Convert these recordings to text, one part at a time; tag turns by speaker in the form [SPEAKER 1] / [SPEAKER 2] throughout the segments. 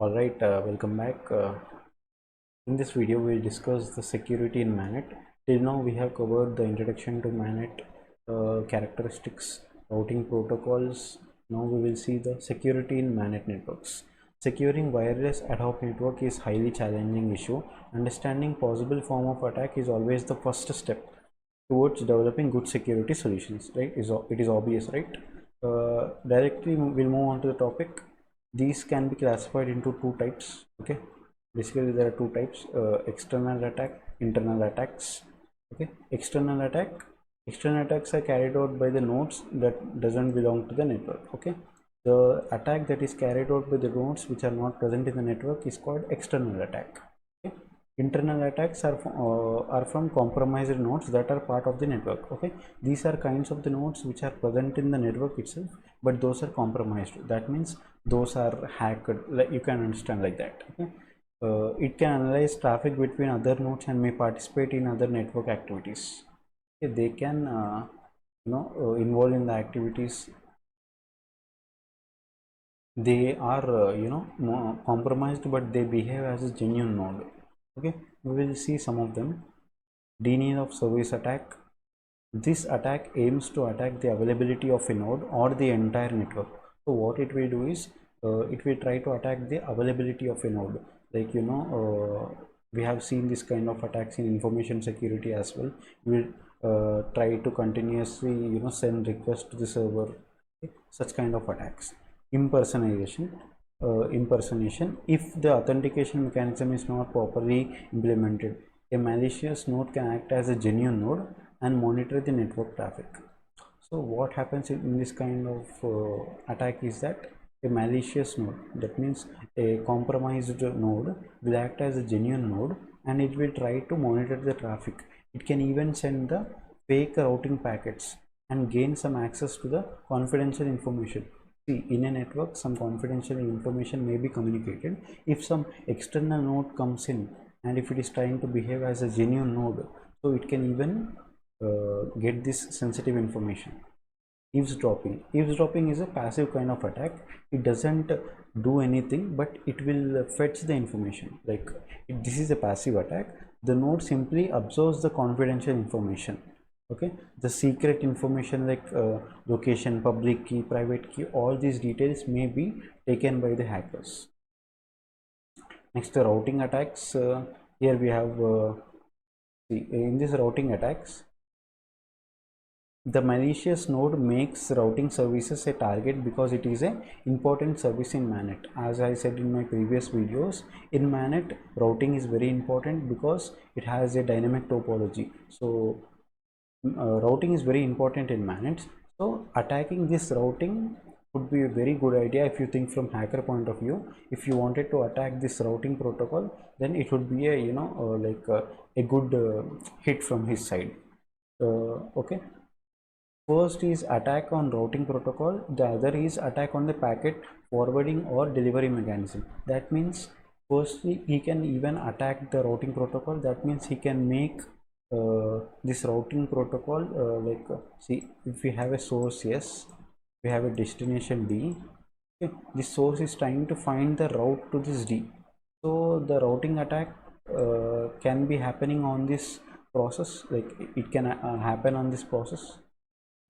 [SPEAKER 1] Alright, welcome back. In this video, we'll discuss the security in MANET. Till now, we have covered the introduction to MANET, characteristics, routing protocols. Now we will see the security in MANET networks. Securing wireless ad hoc network is highly challenging issue. Understanding possible form of attack is always the first step towards developing good security solutions. Right? It is obvious, right? Directly, we'll move on to the topic. These can be classified into two types. Okay, basically there are two types: external attack, internal attacks. Okay, external attacks are carried out by the nodes that doesn't belong to the network. Okay, the attack that is carried out by the nodes which are not present in the network is called external attack. Okay? Internal attacks are from compromised nodes that are part of the network. Okay, these are kinds of the nodes which are present in the network itself, but those are compromised. That means those are hacked. Like, you can understand like that. Okay, it can analyze traffic between other nodes and may participate in other network activities. Okay, they can involve in the activities. They are compromised, but they behave as a genuine node. Okay, we will see some of them. Denial of service attack. This attack aims to attack the availability of a node or the entire network. So what it will do is it will try to attack the availability of a node. Like we have seen this kind of attacks in information security as well. We will try to continuously send requests to the server. Okay? Such kind of attacks. Impersonation. If the authentication mechanism is not properly implemented, a malicious node can act as a genuine node and monitor the network traffic. So what happens in this kind of attack is that a malicious node, that means a compromised node, will act as a genuine node and it will try to monitor the traffic. It can even send the fake routing packets and gain some access to the confidential information. See, in a network, some confidential information may be communicated. If some external node comes in and if it is trying to behave as a genuine node, so it can even get this sensitive information. Eavesdropping is a passive kind of attack. It doesn't do anything, but it will fetch the information. Like, this is a passive attack. The node simply absorbs the confidential information. Okay, the secret information like location, public key, private key, all these details may be taken by the hackers. Next, the routing attacks. Here we have in this routing attacks, the malicious node makes routing services a target because it is an important service in MANET. As I said in my previous videos, in MANET, routing is very important because it has a dynamic topology. So routing is very important in MANET. So attacking this routing would be a very good idea if you think from hacker point of view. If you wanted to attack this routing protocol, then it would be a a good hit from his side. Okay. First is attack on routing protocol, the other is attack on the packet forwarding or delivery mechanism. That means firstly he can even attack the routing protocol. That means he can make this routing protocol see, if we have a source S, we have a destination D. Okay, this source is trying to find the route to this D. So the routing attack can be happening on this process, like it can happen on this process.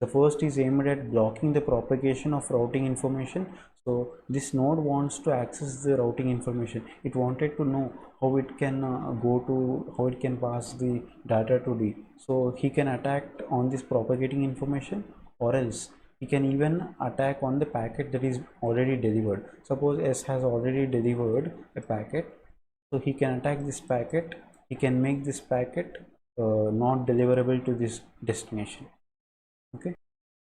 [SPEAKER 1] The first is aimed at blocking the propagation of routing information. So this node wants to access the routing information. It wanted to know how it can how it can pass the data to D. So he can attack on this propagating information, or else he can even attack on the packet that is already delivered. Suppose S has already delivered a packet, so he can attack this packet. He can make this packet not deliverable to this destination. Okay,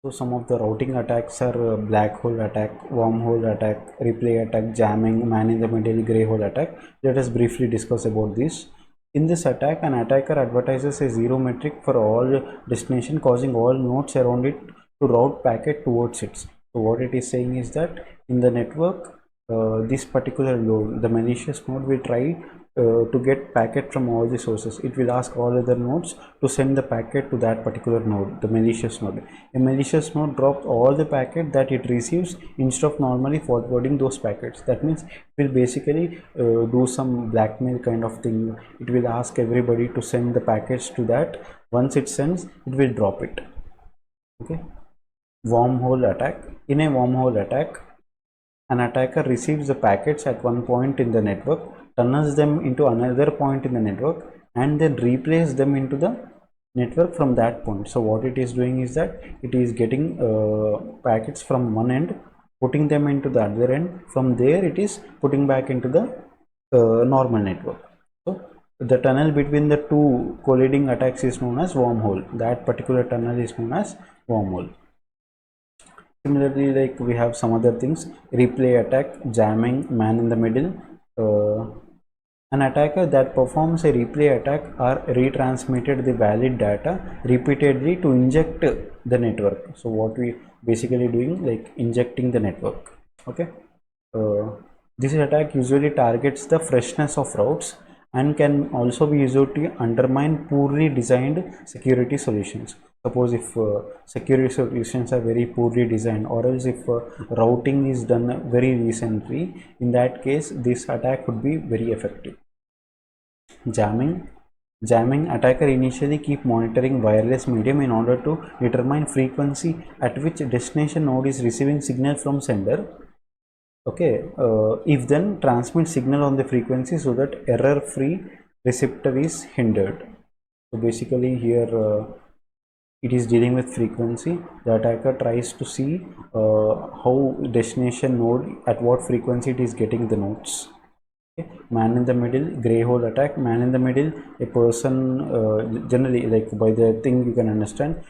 [SPEAKER 1] so some of the routing attacks are black hole attack, wormhole attack, replay attack, jamming, man in the middle, gray hole attack. Let us briefly discuss about this. In this attack, an attacker advertises a zero metric for all destination, causing all nodes around it to route packet towards it. So what it is saying is that in the network, this particular node, the malicious node, will try to get packet from all the sources. It will ask all other nodes to send the packet to that particular node, the malicious node. A malicious node drops all the packet that it receives instead of normally forwarding those packets. That means it will basically do some blackmail kind of thing. It will ask everybody to send the packets to that. Once it sends, it will drop it. Okay. Wormhole attack. In a wormhole attack, an attacker receives the packets at one point in the network, tunnels them into another point in the network, and then replays them into the network from that point. So what it is doing is that it is getting packets from one end, putting them into the other end. From there, it is putting back into the normal network. So the tunnel between the two colliding attacks is known as wormhole. That particular tunnel is known as wormhole. Similarly, like we have some other things: replay attack, jamming, man in the middle. An attacker that performs a replay attack or retransmitted the valid data repeatedly to inject the network. So what we basically doing, like injecting the network. Okay. This attack usually targets the freshness of routes and can also be used to undermine poorly designed security solutions. Suppose if security solutions are very poorly designed, or else if routing is done very recently, in that case this attack could be very effective. Jamming attacker initially keep monitoring wireless medium in order to determine frequency at which destination node is receiving signal from sender. Okay, if then transmit signal on the frequency so that error free receptor is hindered. So basically here it is dealing with frequency. The attacker tries to see how destination node, at what frequency it is getting the nodes. Okay. Man in the middle, gray hole attack. Man in the middle, a person, generally, like by the thing you can understand,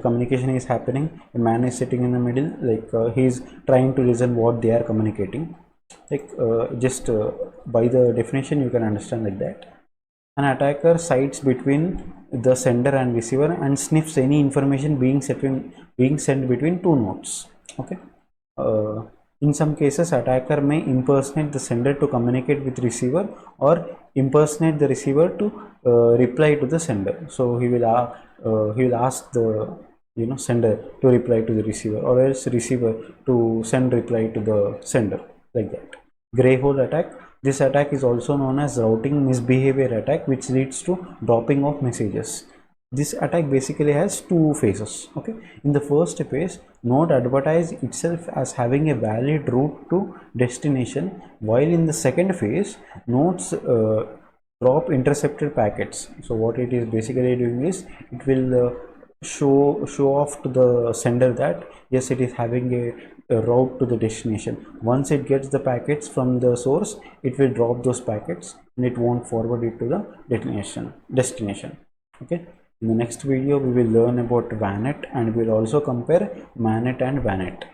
[SPEAKER 1] communication is happening, a man is sitting in the middle, like he is trying to listen what they are communicating. Like just by the definition you can understand like that. An attacker sides between the sender and receiver and sniffs any information being sent between two nodes. Okay. In some cases, attacker may impersonate the sender to communicate with receiver, or impersonate the receiver to reply to the sender. So he will ask the sender to reply to the receiver, or else receiver to send reply to the sender, like that. Gray hole attack. This attack is also known as routing misbehavior attack, which leads to dropping of messages. This attack basically has two phases. Okay, in the first phase, node advertise itself as having a valid route to destination, while in the second phase, nodes drop intercepted packets. So what it is basically doing is, it will show off to the sender that yes, it is having a route to the destination. Once it gets the packets from the source, it will drop those packets and it won't forward it to the destination. Okay. In the next video, we will learn about MANET, and we will also compare MANET and MANET.